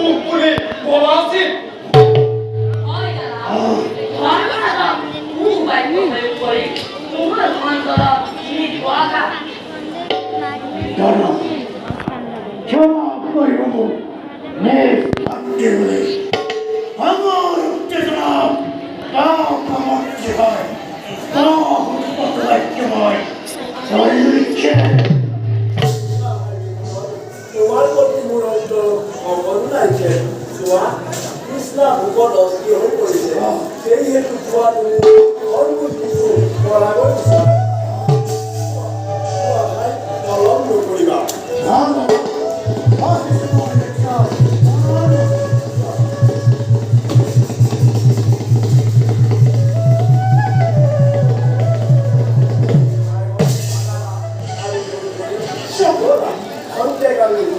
উপরে বলা আছে হয় না হয় না মোবাইল মোবাইল করে তোমার মন করা জিনিস বলা দাঁড়া ক্ষমা করিব নেই থাকতে হলে আমার উত্তেজনা তাও কামাচ্ছে হয় তাও উৎপত্তি হয় তাই লিখছে তোমার প্রতি মূলত অবন্যাইছে চোৱা কৃষ্ণা ভোগত অস্থিৰ হৈ পৰিছে সেই হেতু চোৱা তুমি অনুমতি কৰা গৈছা কলম নকৰিবা অন্ত্যকালীন